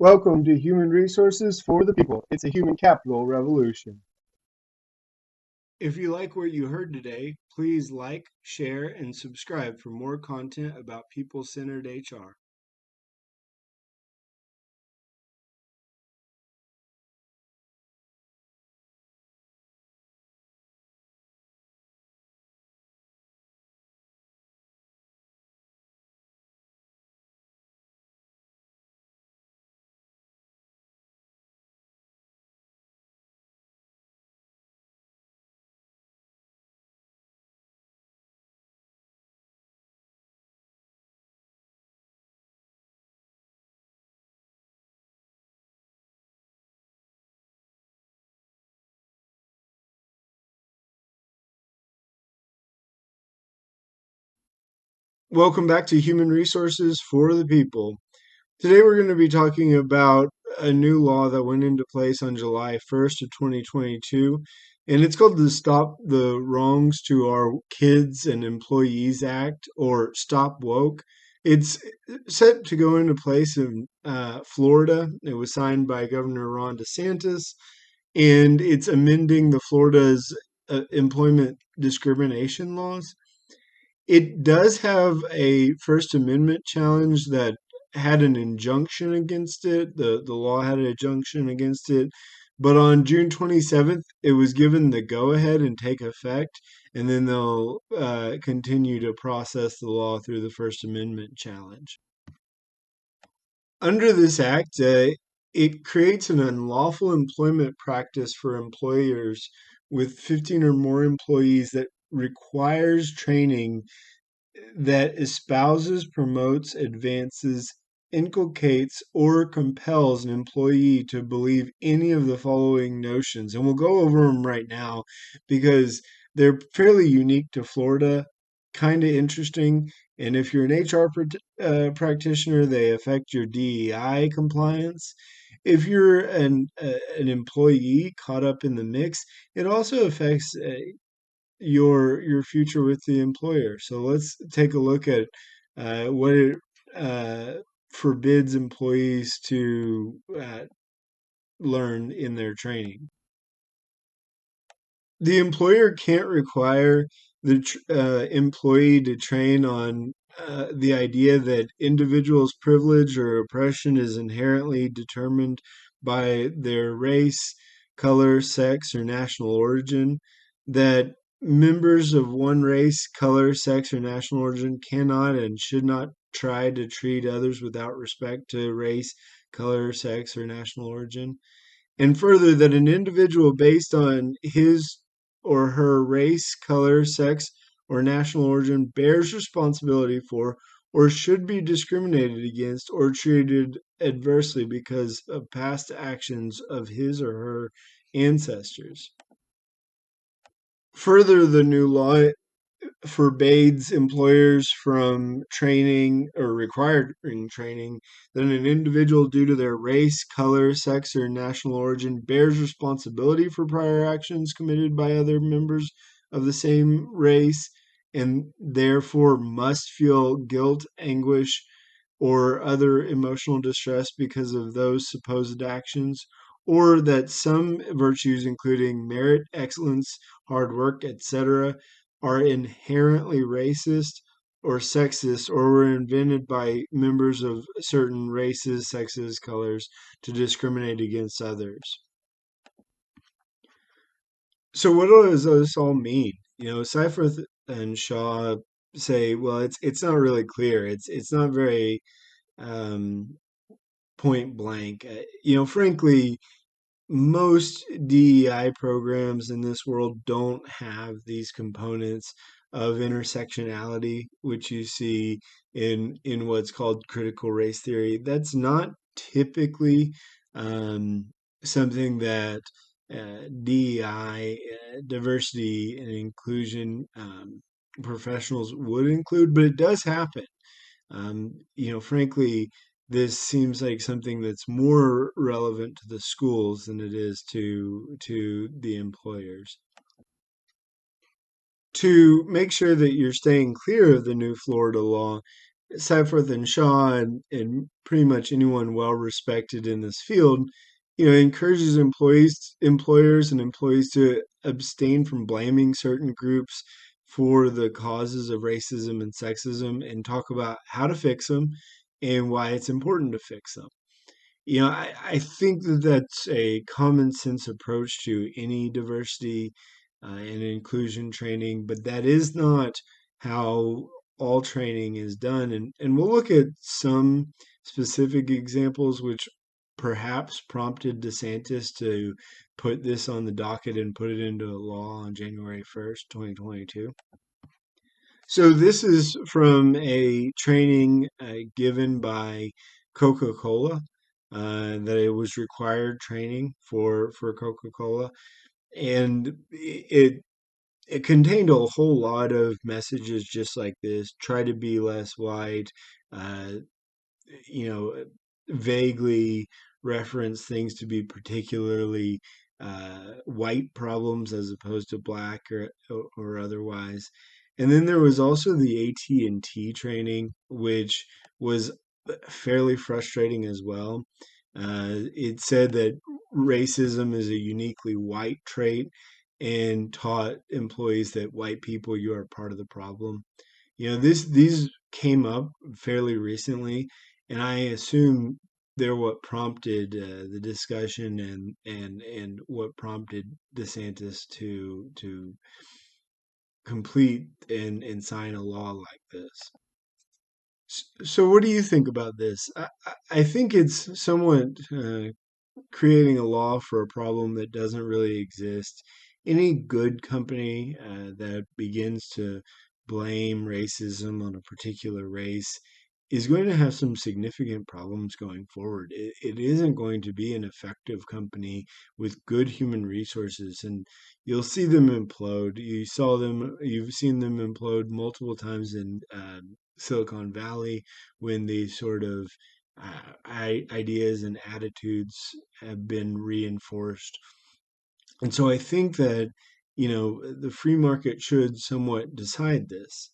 Welcome to Human Resources for the People. It's a human capital revolution. If you like what you heard today, please like, share, and subscribe for more content about people-centered HR. Welcome back to Human Resources for the People. Today we're going to be talking about a new law that went into place on July 1st of 2022, and it's called the Stop the Wrongs to Our Kids and Employees Act, or Stop Woke. It's set to go into place in Florida. It was signed by Governor Ron DeSantis, and it's amending the Florida's employment discrimination laws. It does have a First Amendment challenge that had an injunction against it. The law had an injunction against it. But on June 27th, it was given the go ahead and take effect. And then they'll continue to process the law through the First Amendment challenge. Under this act, it creates an unlawful employment practice for employers with 15 or more employees that requires training that espouses, promotes, advances, inculcates, or compels an employee to believe any of the following notions. And we'll go over them right now because they're fairly unique to Florida, kind of interesting. And if you're an HR practitioner, they affect your DEI compliance. If you're an employee caught up in the mix, it also affects your future with the employer. So let's take a look at what it uh, forbids employees to learn in their training. The employer can't require the employee to train on the idea that individuals' privilege or oppression is inherently determined by their race, color, sex, or national origin, that members of one race, color, sex, or national origin cannot and should not try to treat others without respect to race, color, sex, or national origin, and further, that an individual based on his or her race, color, sex, or national origin bears responsibility for or should be discriminated against or treated adversely because of past actions of his or her ancestors. Further, the new law forbids employers from training or requiring training that an individual due to their race, color, sex, or national origin bears responsibility for prior actions committed by other members of the same race and therefore must feel guilt, anguish, or other emotional distress because of those supposed actions, or that some virtues, including merit, excellence, hard work, etc., are inherently racist or sexist or were invented by members of certain races, sexes, colors to discriminate against others. So what does this all mean? Seifert and Shaw say, well, it's not really clear. It's not very um, point blank. Frankly, most DEI programs in this world don't have these components of intersectionality, which you see in what's called critical race theory. That's not typically um, something that DEI, diversity and inclusion professionals would include, but it does happen. Frankly, this seems like something that's more relevant to the schools than it is to the employers. To make sure that you're staying clear of the new Florida law, Seifert and Shaw and pretty much anyone well respected in this field, encourages employers and employees to abstain from blaming certain groups for the causes of racism and sexism and talk about how to fix them and why it's important to fix them. I think that that's a common sense approach to any diversity and inclusion training, but that is not how all training is done. And we'll look at some specific examples which perhaps prompted DeSantis to put this on the docket and put it into law on January 1st, 2022. So this is from a training given by Coca-Cola, that it was required training for Coca-Cola, and it contained a whole lot of messages just like this. Try to be less white, uh, you know, vaguely reference things to be particularly white problems as opposed to black or otherwise. And then there was also the AT&T training, which was fairly frustrating as well. It said that racism is a uniquely white trait and taught employees that white people, you are part of the problem. These came up fairly recently, and I assume they're what prompted the discussion and what prompted DeSantis to complete and sign a law like this. So, what do you think about this? I think it's somewhat creating a law for a problem that doesn't really exist. Any good company that begins to blame racism on a particular race is going to have some significant problems going forward. It isn't going to be an effective company with good human resources, and you'll see them implode. You've seen them implode multiple times in Silicon Valley when these sort of ideas and attitudes have been reinforced. And so I think that, the free market should somewhat decide this.